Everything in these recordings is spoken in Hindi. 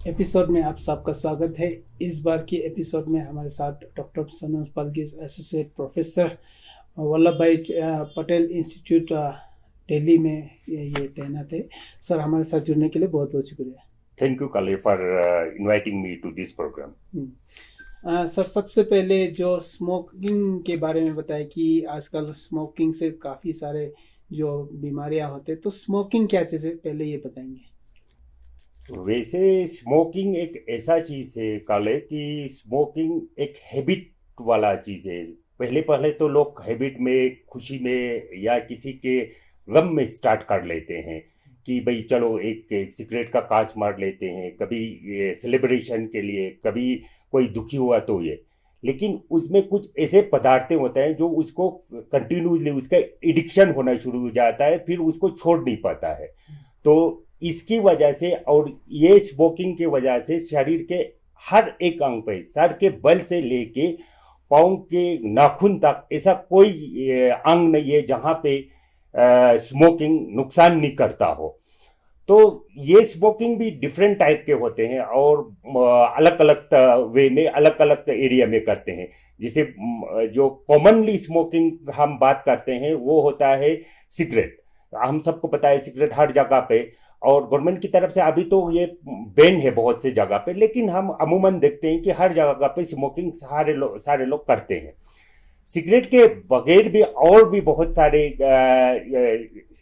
एपिसोड में आप सबका स्वागत है। इस बार की एपिसोड में हमारे साथ doctor Sanoj Palgi, associate professor, Vallabh Bhai Patel institute Delhi में ये तैनात है। सर, हमारे साथ जुड़ने के लिए बहुत बहुत शुक्रिया। Thank you, Kale, for inviting me to this program. Sir, सबसे पहले जो स्मोकिंग के बारे में बताएं कि आजकल स्मोकिंग से काफ़ी सारे जो बीमारियां होते हैं, तो स्मोकिंग क्या चीज़ है, पहले ये बताएंगे। वैसे स्मोकिंग एक ऐसा चीज है काले कि स्मोकिंग एक हैबिट वाला चीज है। पहले पहले तो लोग हैबिट में, खुशी में या किसी के गम में स्टार्ट कर लेते हैं कि भाई चलो एक सिगरेट का कांच मार लेते हैं, कभी सेलिब्रेशन के लिए, कभी कोई दुखी हुआ तो ये। लेकिन उसमें कुछ ऐसे पदार्थ होते हैं जो उसको कंटिन्यूसली उसका एडिक्शन होना शुरू हो जाता है, फिर उसको छोड़ नहीं पाता है। तो इसकी वजह से और ये स्मोकिंग की वजह से शरीर के हर एक अंग पे, सर के बल से लेके पाँव के नाखून तक, ऐसा कोई अंग नहीं है जहां पे स्मोकिंग नुकसान नहीं करता हो। तो ये स्मोकिंग भी डिफरेंट टाइप के होते हैं और अलग अलग वे में, अलग अलग एरिया में करते हैं। जिसे जो कॉमनली स्मोकिंग हम बात करते हैं वो होता है सिगरेट। हम सबको पता है सिगरेट हर जगह पे, और गवर्नमेंट की तरफ से अभी तो ये बैन है बहुत से जगह पे, लेकिन हम अमूमन देखते हैं कि हर जगह पे स्मोकिंग सारे लोग करते हैं। सिगरेट के बगैर भी और भी बहुत सारे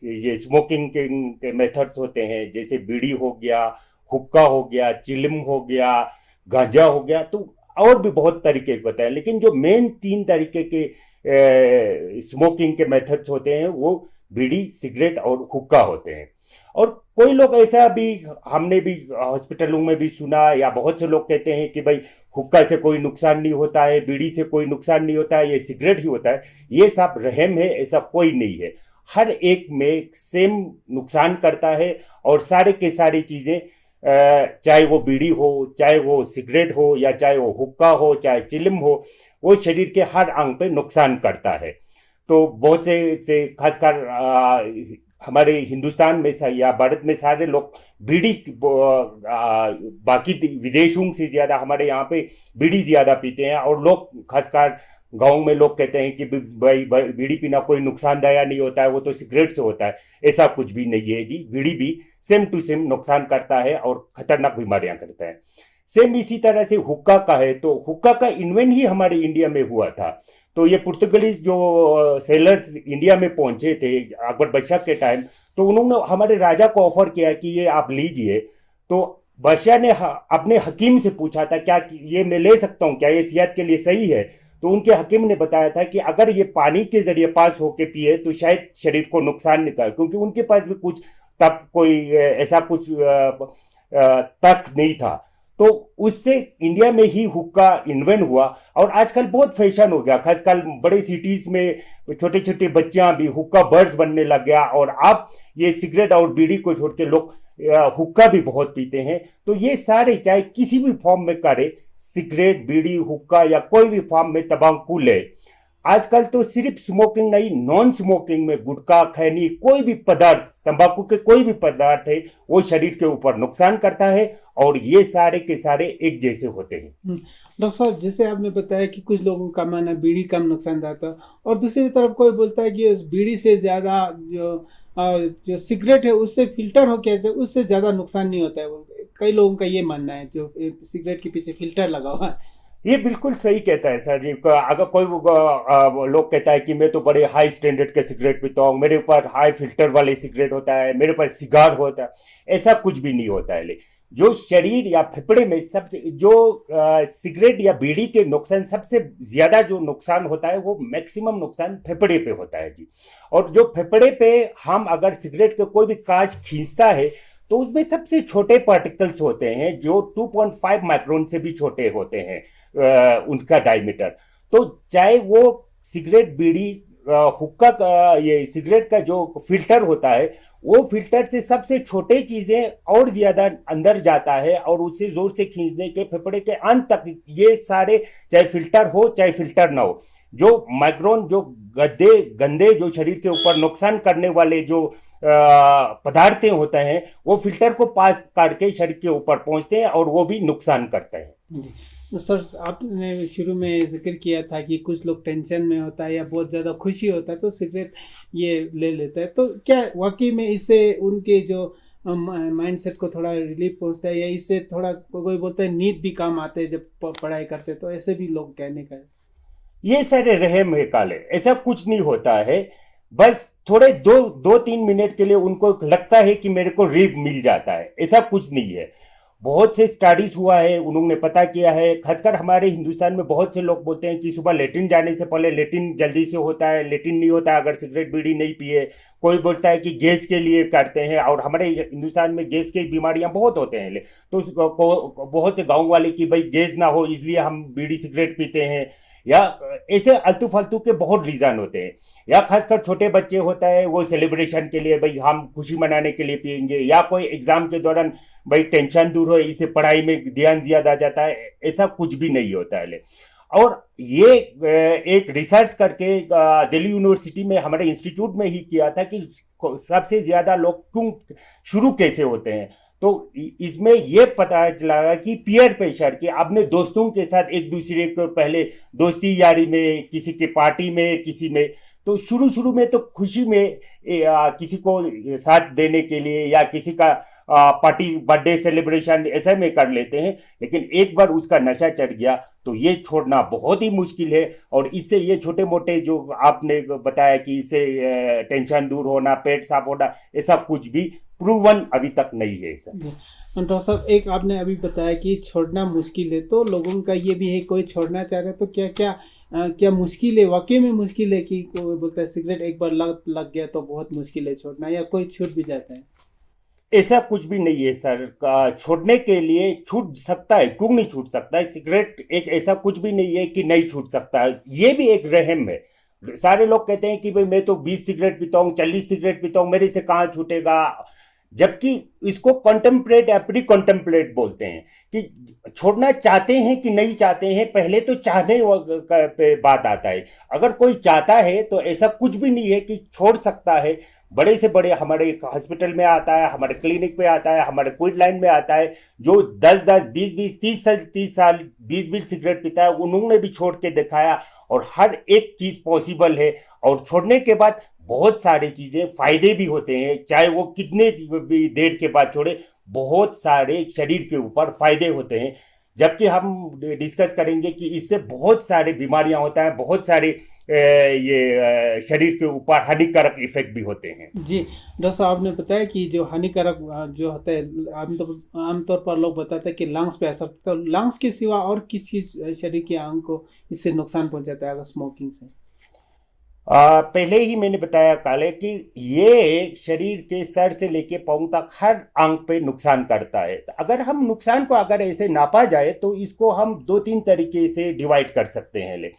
ये स्मोकिंग के मेथड्स होते हैं, जैसे बीड़ी हो गया, हुक्का हो गया, चिलिम हो गया, गांजा हो गया। तो और भी बहुत तरीके के होते हैं, लेकिन जो मेन 3 तरीके के स्मोकिंग के मेथड्स होते हैं वो बीड़ी, सिगरेट और हुक्का होते हैं। और कोई लोग ऐसा भी, हमने भी हॉस्पिटलों में भी सुना, या बहुत से लोग कहते हैं कि भाई हुक्का से कोई नुकसान नहीं होता है, बीड़ी से कोई नुकसान नहीं होता है, ये सिगरेट ही होता है। ये सब रहम है, ऐसा कोई नहीं है। हर एक में सेम नुकसान करता है, और सारे के सारी चीजें, चाहे वो बीड़ी हो, चाहे वो सिगरेट हो, या चाहे वो हुक्का हो, चाहे चिलम हो, वो शरीर के हर अंग पे नुकसान करता है। तो बहुत से खासकर हमारे हिंदुस्तान में या भारत में सारे लोग बीड़ी, बाकी विदेशों से ज्यादा हमारे यहाँ पे बीड़ी ज्यादा पीते हैं। और लोग खासकर गांव में लोग कहते हैं कि भाई बीड़ी पीना कोई नुकसानदायक नहीं होता है, वो तो सिगरेट से होता है। ऐसा कुछ भी नहीं है जी। बीड़ी भी सेम टू सेम नुकसान करता है और खतरनाक बीमारियां करता है। सेम इसी तरह से हुक्का का है, तो हुक्का का इन्वेंट ही हमारे इंडिया में हुआ था। तो ये पुर्तगालीज जो सेलर्स इंडिया में पहुंचे थे अकबर बादशाह के टाइम, तो उन्होंने हमारे राजा को ऑफर किया कि ये आप लीजिए। तो बादशाह ने अपने हकीम से पूछा था क्या ये मैं ले सकता हूँ, क्या ये सेहत के लिए सही है। तो उनके हकीम ने बताया था कि अगर ये पानी के जरिए पास होके पिए तो शायद शरीर को नुकसान नहीं करे, क्योंकि उनके पास भी कुछ तब कोई ऐसा कुछ तर्क नहीं था। तो उससे इंडिया में ही हुक्का इन्वेंट हुआ, और आजकल बहुत फैशन हो गया। खासकर बड़े सिटीज में छोटे छोटे बच्चियां भी हुक्का बर्ड्स बनने लग गया, और अब ये सिगरेट और बीड़ी को छोड़ के लोग हुक्का भी बहुत पीते हैं। तो ये सारे चाहे किसी भी फॉर्म में करे, सिगरेट, बीड़ी, हुक्का या कोई भी फॉर्म में तंबाकू ले, आजकल तो सिर्फ स्मोकिंग नहीं, नॉन स्मोकिंग में गुटखा, खैनी, कोई भी पदार्थ, तंबाकू के कोई भी पदार्थ है, वो शरीर के ऊपर नुकसान करता है। और ये सारे के सारे एक जैसे होते हैं। डॉक्टर साहब, जैसे आपने बताया कि कुछ लोगों का मानना है बीड़ी कम नुकसानदायक था, और दूसरी तरफ कोई बोलता है कि बीड़ी से ज़्यादा जो सिगरेट है उससे फिल्टर हो, कैसे उससे ज़्यादा नुकसान नहीं होता है। कई लोगों का ये मानना है, जो सिगरेट के पीछे फिल्टर लगा हुआ है। ये बिल्कुल सही कहता है सर जी। अगर कोई लोग कहता है कि मैं तो बड़े हाई स्टैंडर्ड के सिगरेट पीता हूँ, मेरे ऊपर हाई फिल्टर वाले सिगरेट होता है, मेरे पास सिगार होता है, ऐसा कुछ भी नहीं होता है। जो शरीर या फेफड़े में सबसे जो सिगरेट या बीड़ी के नुकसान, सबसे ज्यादा जो नुकसान होता है वो मैक्सिमम नुकसान फेफड़े पे होता है जी। और जो फेफड़े पे हम अगर सिगरेट के कोई भी कांच खींचता है तो उसमें सबसे छोटे पार्टिकल्स होते हैं जो 2.5 माइक्रोन से भी छोटे होते हैं उनका डायमीटर। तो चाहे वो सिगरेट, बीड़ी, हुक्का का, ये सिगरेट का जो फिल्टर होता है, वो फिल्टर से सबसे छोटे चीजें और ज्यादा अंदर जाता है, और उससे जोर से खींचने के फेफड़े के अंत तक ये सारे, चाहे फिल्टर हो चाहे फिल्टर ना हो, जो माइक्रोन, जो गंदे जो शरीर के ऊपर नुकसान करने वाले जो पदार्थें होते हैं वो फिल्टर को पास करके शरीर के ऊपर पहुंचते हैं और वो भी नुकसान करते हैं। जी। तो सर, आपने शुरू में जिक्र किया था कि कुछ लोग टेंशन में होता है या बहुत ज़्यादा खुशी होता है तो सिगरेट ये ले लेता है, तो क्या वाकई में इससे उनके जो माइंड सेट को थोड़ा रिलीफ पहुंचता है, या इससे थोड़ा कोई बोलता है नींद भी काम आते हैं जब पढ़ाई करते हैं, तो ऐसे भी लोग कहने का है? ये सारे रहम है काले, ऐसा कुछ नहीं होता है। बस थोड़े 2-3 मिनट के लिए उनको लगता है कि मेरे को रिलीफ मिल जाता है, ऐसा कुछ नहीं है। बहुत से स्टडीज हुआ है, उन्होंने पता किया है, खासकर हमारे हिंदुस्तान में बहुत से लोग बोलते हैं कि सुबह लेटिन जाने से पहले लेटिन जल्दी से होता है, लेटिन नहीं होता अगर सिगरेट बीड़ी नहीं पिए। कोई बोलता है कि गैस के लिए करते हैं, और हमारे हिंदुस्तान में गैस की बीमारियां बहुत होते हैं, तो बहुत से गाँव वाले कि भाई गैस ना हो इसलिए हम बीड़ी सिगरेट पीते हैं, या ऐसे अल्तू फालतू के बहुत रीजन होते हैं। या खासकर छोटे बच्चे होता है वो सेलिब्रेशन के लिए भाई हम खुशी मनाने के लिए पिएंगे, या कोई एग्जाम के दौरान भाई टेंशन दूर हो इससे पढ़ाई में ध्यान ज्यादा आ जाता है, ऐसा कुछ भी नहीं होता है। और ये एक रिसर्च करके दिल्ली यूनिवर्सिटी में हमारे इंस्टीट्यूट में ही किया था कि सबसे ज्यादा लोग क्यों शुरू कैसे होते हैं, तो इसमें यह पता चला कि पीयर प्रेशर के अपने दोस्तों के साथ एक दूसरे को पहले दोस्ती यारी में, किसी के पार्टी में, किसी में, तो शुरू में तो खुशी में किसी को साथ देने के लिए या किसी का पार्टी बर्थडे सेलिब्रेशन ऐसे में कर लेते हैं, लेकिन एक बार उसका नशा चढ़ गया तो ये छोड़ना बहुत ही मुश्किल है। और इससे ये छोटे मोटे जो आपने बताया कि इससे टेंशन दूर होना, पेट साफ होना, ऐसा कुछ भी प्रूवन अभी तक नहीं है सर। डॉक्टर साहब, एक आपने अभी बताया कि छोड़ना मुश्किल है, तो लोगों का ये भी है कोई छोड़ना चाह रहे तो क्या क्या क्या मुश्किल है, वाकई में मुश्किल है कि कोई बोलता है सिगरेट एक बार लग गया तो बहुत मुश्किल है छोड़ना, या कोई छूट भी जाता है? ऐसा कुछ भी नहीं है सर, छोड़ने के लिए छूट सकता है, क्यों नहीं छूट सकता है। सिगरेट एक ऐसा कुछ भी नहीं है कि नहीं छूट सकता है, ये भी एक रहम है। सारे लोग कहते हैं कि भाई मैं तो 20 सिगरेट पीता हूँ, 40 सिगरेट पीता हूँ, मेरे से कहाँ छूटेगा, जबकि इसको कॉन्टेम्पलेट या प्री कॉन्टेम्पलेट बोलते हैं कि छोड़ना चाहते हैं कि नहीं चाहते हैं। पहले तो चाहने पे बात आता है। अगर कोई चाहता है तो ऐसा कुछ भी नहीं है कि छोड़ सकता है। बड़े से बड़े हमारे हॉस्पिटल में आता है, हमारे क्लिनिक पे आता है, हमारे क्विट लाइन में आता है, जो 10-10, 20-20, 30 साल 20-20 सिगरेट पीता है, उन्होंने भी छोड़ के दिखाया और हर एक चीज पॉसिबल है। और छोड़ने के बाद बहुत सारी चीजें फायदे भी होते हैं, चाहे वो कितने भी देर के बाद छोड़े, बहुत सारे शरीर के ऊपर फायदे होते हैं। जबकि हम डिस्कस करेंगे कि इससे बहुत सारे बीमारियां होता है, बहुत सारे ये शरीर के ऊपर हानिकारक इफेक्ट भी होते हैं। जी डॉक्टर साहब, आपने बताया कि जो हानिकारक जो होता है आमतौर पर लोग बताते हैं कि लंग्स पे असर, तो लंग्स के सिवा और किस शरीर के अंग को इससे नुकसान पहुंचाता है अगर स्मोकिंग से? पहले ही मैंने बताया काले कि ये शरीर के सर से लेके पांव तक हर अंग पे नुकसान करता है। तो अगर हम नुकसान को अगर ऐसे नापा जाए तो इसको हम 2-3 तरीके से डिवाइड कर सकते हैं।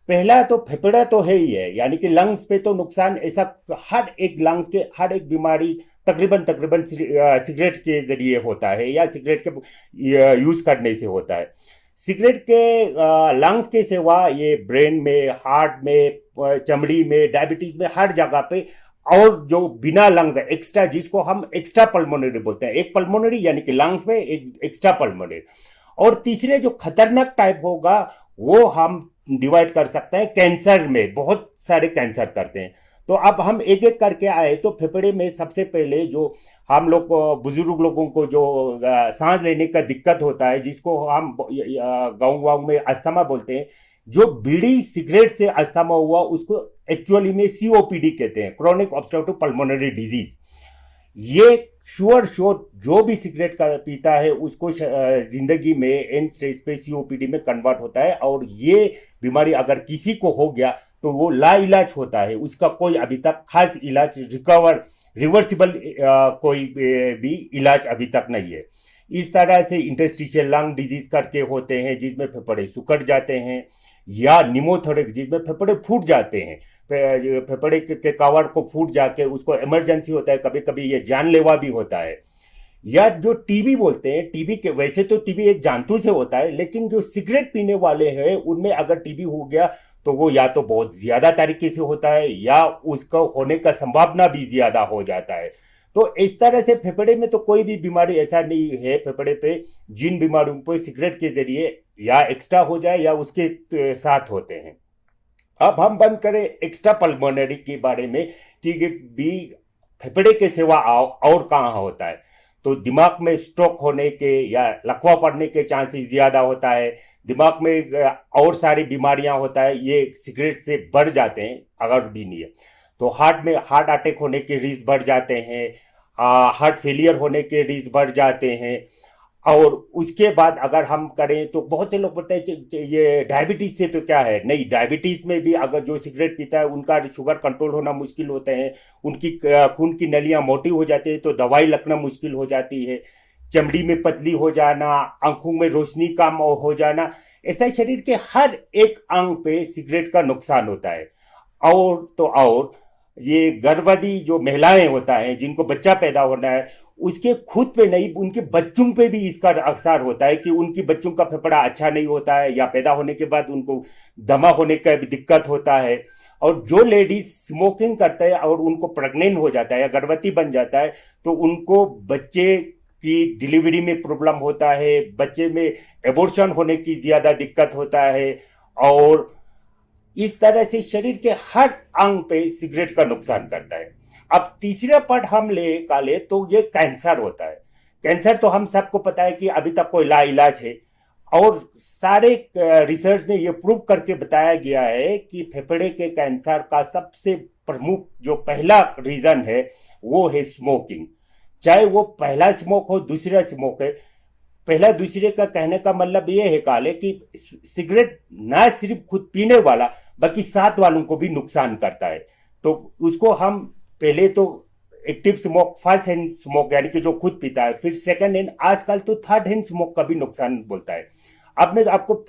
पहला तो फेफड़ा तो है ही है, यानी कि लंग्स पे तो नुकसान ऐसा हर एक लंग्स के हर एक बीमारी तकरीबन सिगरेट के जरिए होता है या सिगरेट के यूज करने से होता है। सिगरेट के लंग्स के सिवा ये ब्रेन में, हार्ट में, चमड़ी में, डायबिटीज में, हर जगह पे, और जो बिना लंग्स है एक्स्ट्रा, जिसको हम एक्स्ट्रा पल्मोनरी बोलते हैं, एक पल्मोनरी यानी कि लंग्स में, एक एक्स्ट्रा पल्मोनरी। और तीसरे जो खतरनाक टाइप होगा वो हम डिवाइड कर सकते हैं कैंसर में, बहुत सारे कैंसर करते हैं। तो अब हम एक एक करके आए तो फेफड़े में सबसे पहले जो हम लोग बुजुर्ग लोगों को जो सांस लेने का दिक्कत होता है, जिसको हम गाँव में अस्थमा बोलते हैं, जो बीड़ी सिगरेट से अस्थमा हुआ उसको एक्चुअली में सीओपीडी कहते हैं, क्रोनिक ऑब्स्ट्रक्टिव पल्मोनरी डिजीज। ये श्योर जो भी सिगरेट का पीता है उसको जिंदगी में एंड स्टेज पे सीओपीडी में कन्वर्ट होता है। और ये बीमारी अगर किसी को हो गया तो वो लाइलाज होता है, उसका कोई अभी तक खास इलाज रिवर्सिबल कोई भी इलाज अभी तक नहीं है। इस तरह से इंटरस्टिशियल लंग डिजीज करके होते हैं जिसमें फेफड़े सुकड़ जाते हैं, या निमोथोरेक्स जिसमें फेफड़े फूट जाते हैं, फेफड़े के कवर को फूट जाके उसको इमरजेंसी होता है, कभी कभी ये जानलेवा भी होता है। या जो टीबी बोलते हैं, टीबी के वैसे तो टीबी एक जंतु से होता है, लेकिन जो सिगरेट पीने वाले हैं उनमें अगर टीबी हो गया तो वो या तो बहुत ज्यादा तरीके से होता है या उसको होने का संभावना भी ज्यादा हो जाता है। तो इस तरह से फेफड़े में तो कोई भी बीमारी ऐसा नहीं है फेफड़े पे जिन बीमारियों पे सिगरेट के जरिए या एक्स्ट्रा हो जाए या उसके साथ होते हैं। अब हम बात करें एक्स्ट्रा पल्मोनरी के बारे में कि भी फेफड़े के सिवा और कहाँ होता है, तो दिमाग में स्ट्रोक होने के या लकवा पड़ने के चांसेस ज्यादा होता है। दिमाग में और सारी बीमारियां होता है, ये सिगरेट से बढ़ जाते हैं अगर भी नहीं है तो। हार्ट में हार्ट अटैक होने के रिस्क बढ़ जाते हैं, हार्ट फेलियर होने के रिस्क बढ़ जाते हैं। और उसके बाद अगर हम करें तो बहुत से लोग बोलते हैं ये डायबिटीज से तो क्या है, नहीं, डायबिटीज में भी अगर जो सिगरेट पीता है उनका शुगर कंट्रोल होना मुश्किल होते हैं, उनकी खून की नलियां मोटी हो जाती है तो दवाई लगना मुश्किल हो जाती है, चमड़ी में पतली हो जाना, आंखों में रोशनी कम हो जाना, ऐसा शरीर के हर एक अंग पे सिगरेट का नुकसान होता है। और तो और ये गर्भवती जो महिलाएं होता है जिनको बच्चा पैदा होना है उसके खुद पे नहीं उनके बच्चों पे भी इसका असर होता है कि उनकी बच्चों का फेफड़ा अच्छा नहीं होता है या पैदा होने के बाद उनको दमा होने का भी दिक्कत होता है। और जो लेडीज स्मोकिंग करते हैं और उनको प्रेग्नेंट हो जाता है या गर्भवती बन जाता है तो उनको बच्चे की डिलीवरी में प्रॉब्लम होता है, बच्चे में एबॉर्शन होने की ज्यादा दिक्कत होता है। और इस तरह से शरीर के हर अंग पे सिगरेट का नुकसान करता है। अब तीसरा पार्ट हम ले तो ये कैंसर होता है। कैंसर तो हम सबको पता है कि अभी तक कोई लाइलाज है और सारे रिसर्च ने ये प्रूव करके बताया गया है कि फेफड़े के कैंसर का सबसे प्रमुख जो पहला रीजन है वो है स्मोकिंग। चाहे वो पहला स्मोक हो दूसरा स्मोक है, पहला दूसरे का कहने का मतलब ये है काले कि सिगरेट ना सिर्फ खुद पीने वाला बल्कि साथ वालों को भी नुकसान करता है। तो उसको हम पहले तो active smoke, first hand smoke यानी कि जो खुद पीता है, फिर सेकंड हैंड, आजकल तो थर्ड हैंड स्मोक का भी नुकसान बोलता है। अब मैं आपको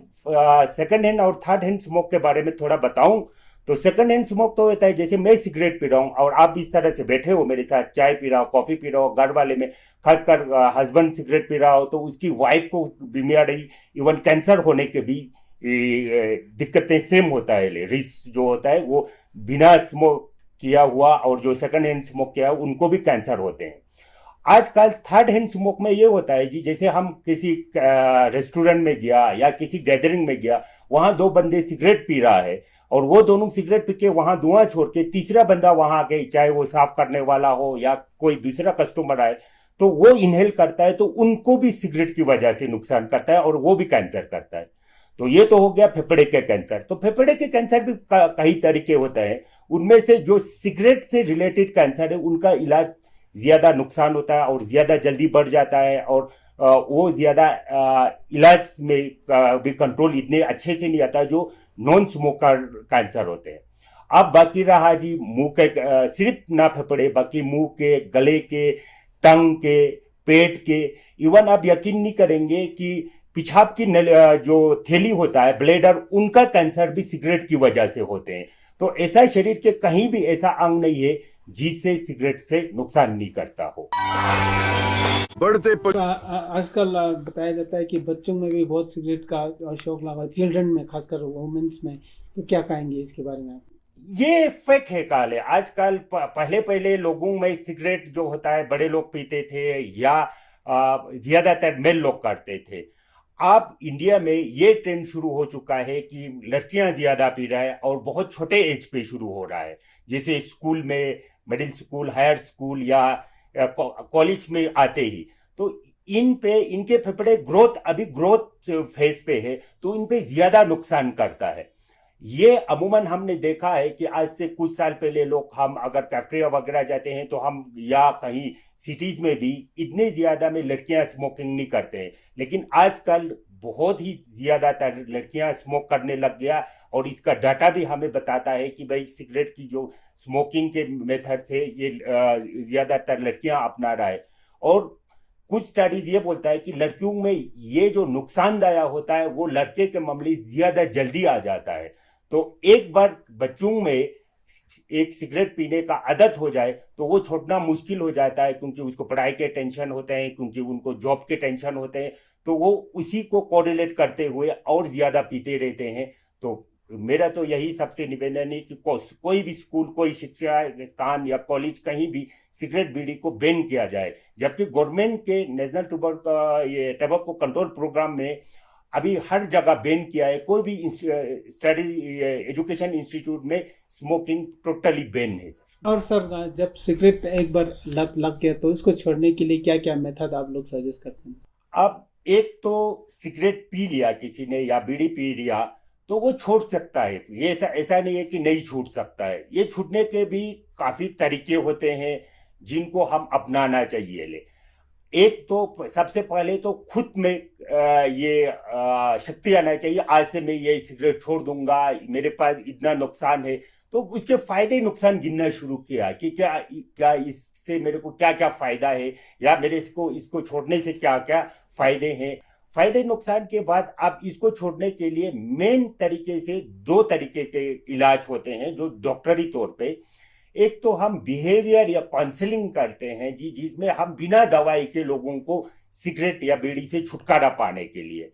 सेकंड हैंड और थर्ड हैंड स्मोक के बारे में थोड़ा बताऊं तो सेकंड हैंड स्मोक तो होता है जैसे मैं सिगरेट पी रहा हूं और आप इस तरह से बैठे हो मेरे साथ, चाय पी रहा हो, कॉफी पी रहा हो, घर वाले में खासकर हस्बैंड सिगरेट पी रहा हो तो उसकी वाइफ को बीमारी, इवन कैंसर होने के भी दिक्कतें सेम होता है। रिस्क जो होता है वो बिना स्मोक किया हुआ और जो सेकंड हैंड स्मोक किया उनको भी कैंसर होते हैं। आजकल थर्ड हैंड स्मोक में ये होता है जी, जैसे हम किसी रेस्टोरेंट में गया या किसी गैदरिंग में गया, वहां दो बंदे सिगरेट पी रहा है और वो दोनों सिगरेट पी के वहां धुआं छोड़ के तीसरा बंदा वहां आके, चाहे वो साफ करने वाला हो या कोई दूसरा कस्टमर आए, तो वो इनहेल करता है तो उनको भी सिगरेट की वजह से नुकसान करता है और वो भी कैंसर करता है। तो ये तो हो गया फेफड़े के कैंसर। तो फेफड़े के कैंसर भी कई तरीके होते हैं, उनमें से जो सिगरेट से रिलेटेड कैंसर है उनका इलाज ज्यादा नुकसान होता है और ज्यादा जल्दी बढ़ जाता है और वो ज्यादा इलाज में भी कंट्रोल इतने अच्छे से नहीं आता जो नॉन स्मोकर कैंसर होते हैं। अब बाकी रहा जी मुंह के, सिर्फ ना फेफड़े, बाकी मुंह के, गले के, टंग के, पेट के, इवन आप यकीन नहीं करेंगे कि पेशाब की जो थैली होता है, ब्लेडर, उनका कैंसर भी सिगरेट की वजह से होते हैं। तो ऐसा शरीर के कहीं भी ऐसा अंग नहीं है जिससे सिगरेट से नुकसान नहीं करता हो। आजकल बताया जाता है कि बच्चों में भी बहुत सिगरेट का शौक लगा, चिल्ड्रन में, खासकर वुमेन्स में, तो क्या कहेंगे इसके बारे में? ये फेक है काले। आजकल पहले लोगों में सिगरेट जो होता है बड़े लोग पीते थे या ज्यादातर मेल लोग करते थे। अब इंडिया में ये ट्रेंड शुरू हो चुका है कि लड़कियां ज्यादा पी रहा है और बहुत छोटे एज पे शुरू हो रहा है, जैसे स्कूल में, मिडिल स्कूल, हायर स्कूल या कॉलेज में आते ही। तो इन पे इनके फेफड़े अभी ग्रोथ फेज पे है तो इन पे ज्यादा नुकसान करता है। ये अमूमन हमने देखा है कि आज से कुछ साल पहले लोग, हम अगर कैफेटेरिया वगैरह जाते हैं तो हम, या कहीं सिटीज में भी इतने ज्यादा में लड़कियां स्मोकिंग नहीं करते हैं, लेकिन आजकल बहुत ही ज्यादातर लड़कियां स्मोक करने लग गया और इसका डाटा भी हमें बताता है कि भाई सिगरेट की जो स्मोकिंग के मेथड से ये ज्यादातर लड़कियां अपना रहा है। और कुछ स्टडीज ये बोलता है कि लड़कियों में ये जो नुकसानदायक होता है वो लड़के के मामले ज्यादा जल्दी आ जाता है। तो एक बार बच्चों में एक सिगरेट पीने का आदत हो जाए तो वो छोड़ना मुश्किल हो जाता है, क्योंकि उसको पढ़ाई के टेंशन होते हैं, क्योंकि उनको जॉब के टेंशन होते हैं, तो वो उसी को कोरिलेट करते हुए और ज्यादा पीते रहते हैं। तो मेरा तो यही सबसे निवेदन है कि कोई भी स्कूल, कोई शिक्षा स्थान या कॉलेज कहीं भी सिगरेट बीड़ी को बैन किया जाए, जबकि गवर्नमेंट के नेशनल टबैको कंट्रोल प्रोग्राम में अभी हर जगह बैन किया है। कोई भी स्टडी एजुकेशन इंस्टीट्यूट में स्मोकिंग टोटली बैन है। और सर, जब सिगरेट एक बार लत लग गया तो इसको छोड़ने के लिए क्या क्या मेथड आप लोग सजेस्ट करते हैं? अब एक तो सिगरेट पी लिया किसी ने या बीड़ी पी लिया तो वो छोड़ सकता है, ये ऐसा नहीं है कि नहीं छूट सकता है। ये छूटने के भी काफी तरीके होते हैं जिनको हम अपनाना चाहिए। एक तो सबसे पहले तो खुद में ये शक्ति आना चाहिए, आज से मैं ये सिगरेट छोड़ दूंगा, मेरे पास इतना नुकसान है, तो उसके फायदे नुकसान गिनना शुरू किया कि क्या इससे मेरे को क्या क्या फायदा है, या मेरे इसको छोड़ने से क्या क्या फायदे हैं। फायदे नुकसान के बाद अब इसको छोड़ने के लिए मेन तरीके से 2 तरीके के इलाज होते हैं जो डॉक्टरी तौर पे। एक तो हम बिहेवियर या काउंसलिंग करते हैं जी, जिसमें हम बिना दवाई के लोगों को सिगरेट या बीड़ी से छुटकारा पाने के लिए।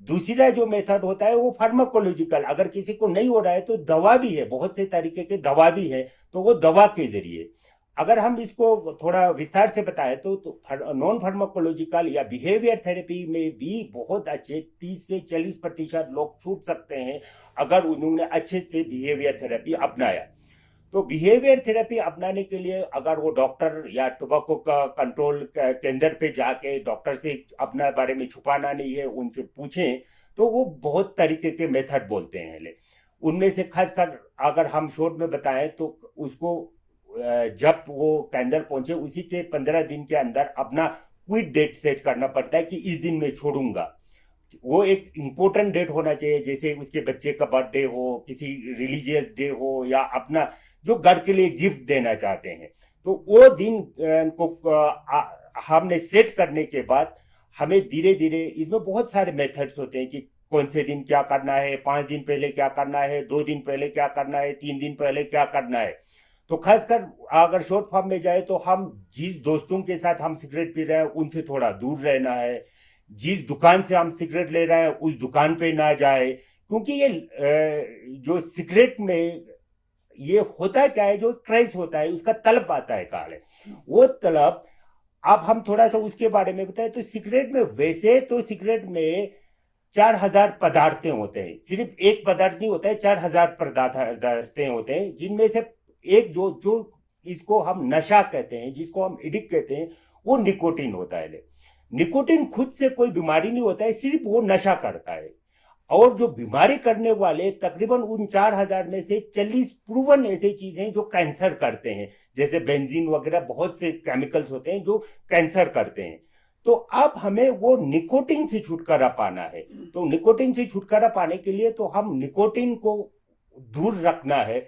दूसरा जो मेथड होता है वो फार्माकोलॉजिकल, अगर किसी को नहीं हो रहा है तो दवा भी है, बहुत से तरीके के दवा भी है, तो वो दवा के जरिए। अगर हम इसको थोड़ा विस्तार से बताएं तो नॉन फार्माकोलॉजिकल या बिहेवियर थेरेपी में भी बहुत अच्छे 30 से 40% लोग छूट सकते हैं अगर उन्होंने अच्छे से बिहेवियर थेरेपी अपनाया। तो बिहेवियर थेरेपी अपनाने के लिए अगर वो डॉक्टर या टोबैको का कंट्रोल केंद्र पे जाके डॉक्टर से अपना बारे में छुपाना नहीं है, उनसे पूछें तो वो बहुत तरीके के मेथड बोलते हैं। उनमें से खासकर अगर हम शॉर्ट में बताएं तो उसको जब वो केंद्र पहुंचे उसी के 15 दिन के अंदर अपना क्विट डेट सेट करना पड़ता है कि इस दिन मैं छोड़ूंगा। वो एक इम्पोर्टेंट डेट होना चाहिए, जैसे उसके बच्चे का बर्थडे हो, किसी रिलीजियस डे हो, या अपना जो घर के लिए गिफ्ट देना चाहते हैं। तो वो दिन को हमने सेट करने के बाद हमें धीरे धीरे, इसमें बहुत सारे मेथड्स होते हैं कि कौन से दिन क्या करना है, 5 दिन पहले क्या करना है, 2 दिन पहले क्या करना है, 3 दिन पहले क्या करना है। तो खासकर अगर शॉर्ट फॉर्म में जाए तो हम जिस दोस्तों के साथ हम सिगरेट पी रहे हैं उनसे थोड़ा दूर रहना है, जिस दुकान से हम सिगरेट ले रहे हैं उस दुकान पे ना जाए, क्योंकि ये जो सिगरेट में ये होता क्या है, जो क्रेज होता है उसका तलब आता है काले, वो तलब। अब हम थोड़ा सा उसके बारे में बताएं तो सिगरेट में, वैसे तो सिगरेट में 4000 पदार्थें होते हैं, सिर्फ एक पदार्थ नहीं होता है, 4000 पदार्थें होते हैं, जिनमें से एक जो इसको हम नशा कहते हैं, जिसको हम एडिक्ट कहते हैं, वो निकोटीन होता है। निकोटीन खुद से कोई बीमारी नहीं होता है, सिर्फ वो नशा करता है। और जो बीमारी करने वाले तकरीबन उन 4000 में से 40 प्रूवन ऐसी चीजें हैं जो कैंसर करते हैं, जैसे बेंजीन वगैरह बहुत से केमिकल्स होते हैं जो कैंसर करते हैं। तो अब हमें वो निकोटीन से छुटकारा पाना है। तो निकोटीन से छुटकारा पाने के लिए तो हम निकोटीन को दूर रखना है।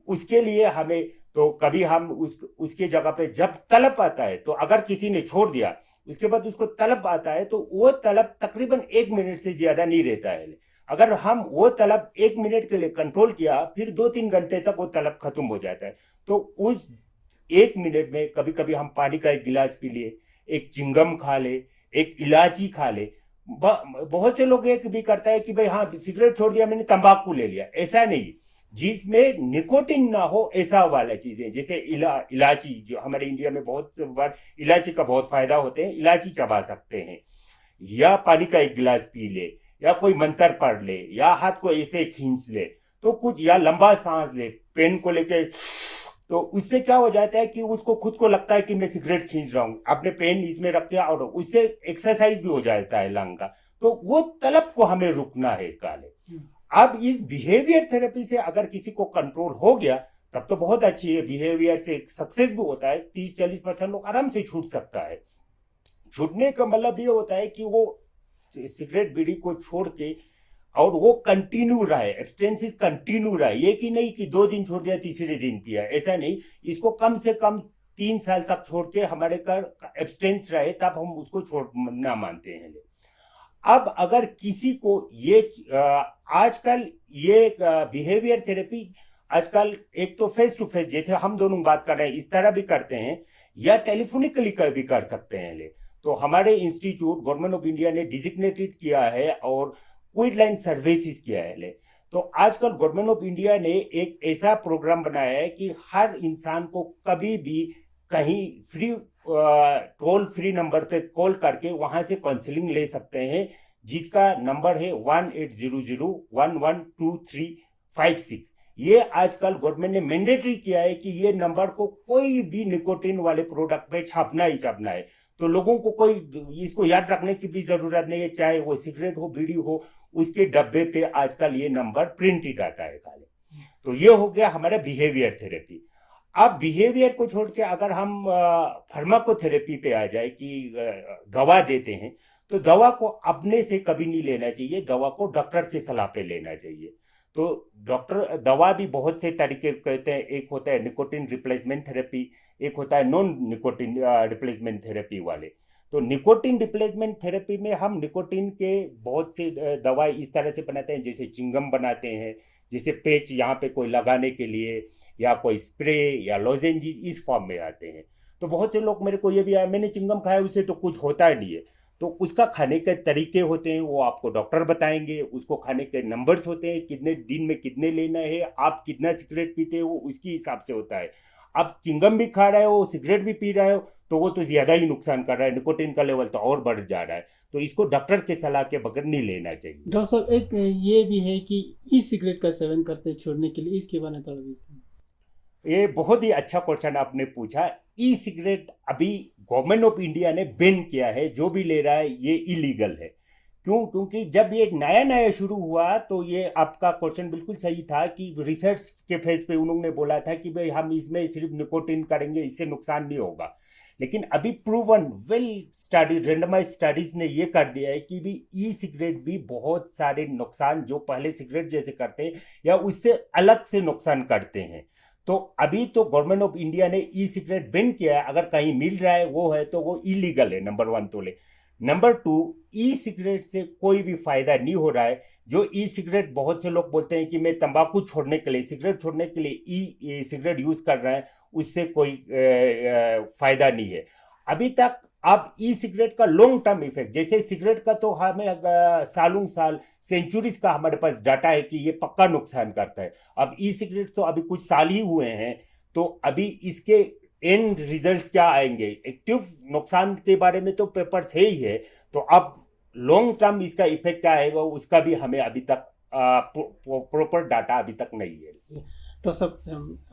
उसके लिए हमें तो कभी हम उसके जगह पे जब तलब आता है, तो अगर किसी ने छोड़ दिया उसके बाद उसको तलब आता है तो वो तलब तकरीबन 1 मिनट से ज्यादा नहीं रहता है। अगर हम वो तलब 1 मिनट के लिए कंट्रोल किया, फिर 2-3 घंटे तक वो तलब खत्म हो जाता है। तो उस 1 मिनट में कभी कभी हम पानी का एक गिलास पी लिए, एक चिंगम खा ले, एक इलायची खा ले। बहुत से लोग एक भी करता है कि भाई हाँ सिगरेट छोड़ दिया मैंने, तंबाकू ले लिया। ऐसा नहीं, जिसमें निकोटीन ना हो ऐसा वाला चीजें, जैसे इलायची, जो हमारे इंडिया में बहुत बार इलायची का बहुत फायदा होते हैं, इलायची चबा सकते हैं, या पानी का एक गिलास पी ले, या कोई मंत्र पढ़ ले, या हाथ को ऐसे खींच ले, तो कुछ, या लंबा सांस ले पेन को लेके, तो उससे क्या हो जाता है कि उसको खुद को लगता है कि मैं सिगरेट खींच रहा हूं, अपने पेन इसमें रख दिया, और उससे एक्सरसाइज भी हो जाता है लंग का। तो वो तलब को हमें रुकना है काले। अब इस बिहेवियर थेरेपी से अगर किसी को कंट्रोल हो गया तब तो बहुत अच्छी है, बिहेवियर से सक्सेस भी होता है, 30-40% लोग आराम से छूट सकता है। छूटने का मतलब ये होता है कि वो सिगरेट बीड़ी को छोड़ के और वो कंटिन्यू रहे, एब्सटेंसिस कंटिन्यू रहे, ये कि नहीं कि 2 दिन छोड़ दिया तीसरे दिन किया, ऐसा नहीं। इसको कम से कम 3 साल तक छोड़ के हमारे कर एब्सटेंस रहे, तब हम उसको छोड़ना मानते हैं। अब अगर किसी को ये आजकल ये बिहेवियर थेरेपी आजकल एक तो फेस टू फेस, जैसे हम दोनों बात कर रहे हैं इस तरह भी करते हैं, या टेलीफोनिकली भी कर सकते हैं। तो हमारे इंस्टीट्यूट गवर्नमेंट ऑफ इंडिया ने डिजिग्नेटेड किया है और क्विट लाइन सर्विसेज किया है। तो आजकल गवर्नमेंट ऑफ इंडिया ने एक ऐसा प्रोग्राम बनाया है कि हर इंसान को कभी भी कहीं फ्री टोल फ्री नंबर पे कॉल करके वहां से काउंसलिंग ले सकते हैं, जिसका नंबर है 1800112356। ये आजकल गवर्नमेंट ने मैंडेटरी किया है कि ये नंबर को कोई भी निकोटिन वाले प्रोडक्ट पे छापना ही छापना है। तो लोगों को कोई इसको याद रखने की भी जरूरत नहीं है, चाहे वो सिगरेट हो, बीड़ी हो, उसके डब्बे पे आजकल ये नंबर प्रिंटेड आता है खाली। तो ये हो गया हमारा बिहेवियर थेरेपी। अब बिहेवियर को छोड़ के अगर हम फार्माकोथेरेपी पे आ जाए कि दवा देते हैं, तो दवा को अपने से कभी नहीं लेना चाहिए, दवा को डॉक्टर की सलाह पे लेना चाहिए। तो डॉक्टर दवा भी बहुत से तरीके कहते हैं, एक होता है निकोटिन रिप्लेसमेंट थेरेपी, एक होता है नॉन निकोटिन रिप्लेसमेंट थेरेपी वाले। तो निकोटिन रिप्लेसमेंट थेरेपी में हम निकोटिन के बहुत से दवाई इस तरह से बनाते हैं, जैसे चिंगम बनाते हैं, जैसे पेच यहाँ पे कोई लगाने के लिए, या कोई स्प्रे या लॉजेंजिस इस फॉर्म में आते हैं। तो बहुत से लोग मेरे को ये भी आया, मैंने चिंगम खाया उससे तो कुछ होता नहीं है। तो उसका खाने के तरीके होते हैं, वो आपको डॉक्टर बताएंगे। उसको खाने के नंबर्स होते हैं, कितने दिन में कितने लेना है, आप कितना सिगरेट पीते हो उसके हिसाब से होता है। आप चिंगम भी खा रहे हो, सिगरेट भी पी रहे हो, तो वो तो ज्यादा ही नुकसान कर रहा है, निकोटिन का लेवल तो और बढ़ जा रहा है। तो इसको डॉक्टर के सलाह के बगैर नहीं लेना चाहिए। डॉक्टर साहब, एक ये भी है कि ई सिगरेट का सेवन करते छोड़ने के लिए, इसके बारे में थोड़ा विस्तार। ये बहुत ही अच्छा क्वेश्चन आपने पूछा। ई सिगरेट अभी गवर्नमेंट ऑफ इंडिया ने बैन किया है, जो भी ले रहा है ये इलीगल है। क्यों? क्योंकि जब ये नया नया शुरू हुआ तो ये आपका क्वेश्चन बिल्कुल सही था कि रिसर्च के फेस पे उन्होंने बोला था कि भाई हम इसमें सिर्फ निकोटिन करेंगे, इससे नुकसान नहीं होगा। लेकिन अभी proven well study randomise studies ने ये कर दिया है कि भी ई सिगरेट भी बहुत सारे नुकसान जो पहले सिगरेट जैसे करते हैं या उससे अलग से नुकसान करते हैं। तो अभी तो गवर्नमेंट ऑफ इंडिया ने ई सिगरेट बैन किया है, अगर कहीं मिल रहा है वो है तो वो इलीगल है, नंबर 1 तो ले। नंबर 2, ई सिगरेट से कोई भी फायदा नहीं हो रहा है। जो ई सिगरेट, बहुत से लोग बोलते हैं कि मैं तंबाकू छोड़ने के लिए, सिगरेट छोड़ने के लिए ई सिगरेट यूज कर रहे हैं, उससे कोई फायदा नहीं है अभी तक। अब ई सिगरेट का लॉन्ग टर्म इफेक्ट, जैसे सिगरेट का तो हमें सालों साल सेंचुरीज का हमारे पास डाटा है कि ये पक्का नुकसान करता है। अब ई सिगरेट तो अभी कुछ साल ही हुए हैं, तो अभी इसके एंड रिजल्ट्स क्या आएंगे, एक्टिव नुकसान के बारे में तो पेपर्स है ही है। तो अब लॉन्ग टर्म इसका इफेक्ट क्या आएगा उसका भी हमें अभी तक प्रॉपर डाटा अभी तक नहीं है। तो सब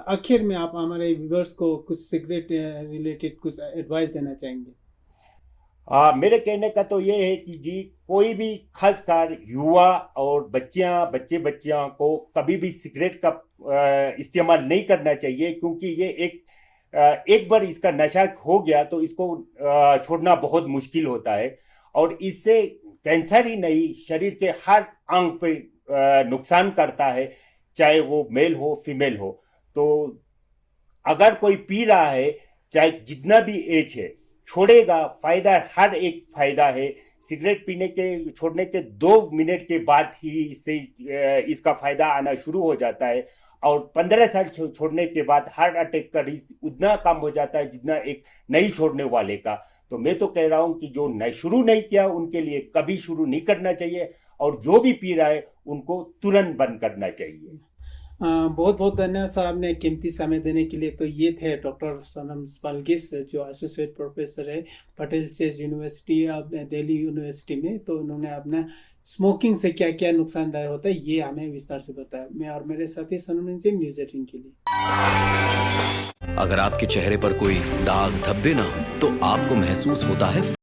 आखिर में आप हमारे व्यूअर्स को कुछ सिगरेट रिलेटेड कुछ एडवाइस देना चाहेंगे? मेरे कहने का तो ये है कि जी, कोई भी खासकर युवा और बच्चियां को कभी भी सिगरेट का इस्तेमाल नहीं करना चाहिए, क्योंकि ये एक बार इसका नशा हो गया तो इसको छोड़ना बहुत मुश्किल होता है। और इससे कैंसर ही नहीं, शरीर के हर अंग पे नुकसान करता है, चाहे वो मेल हो फीमेल हो। तो अगर कोई पी रहा है, चाहे जितना भी एज है, छोड़ेगा, फायदा हर एक फायदा है। सिगरेट पीने के छोड़ने के 2 मिनट के बाद ही से इसका फायदा आना शुरू हो जाता है, और 15 साल छोड़ने के बाद हार्ट अटैक का रिस्क उतना कम हो जाता है जितना एक नहीं छोड़ने वाले का। तो मैं तो कह रहा हूं कि जो शुरू नहीं किया उनके लिए कभी शुरू नहीं करना चाहिए, और जो भी पी रहा है उनको तुरंत बंद करना चाहिए। बहुत बहुत धन्यवाद सर, आपने कीमती समय देने के लिए। तो ये थे डॉक्टर सोनम स्पाल्किस, जो एसोसिएट प्रोफेसर है Patel chest university Delhi university में। तो उन्होंने अपना स्मोकिंग से क्या क्या नुकसानदायक होता है ये हमें विस्तार से बताया। मैं और मेरे साथी सोनम रंजन, न्यूज़ 18 के लिए। अगर आपके चेहरे पर कोई दाग धब्बे ना हो तो आपको महसूस होता है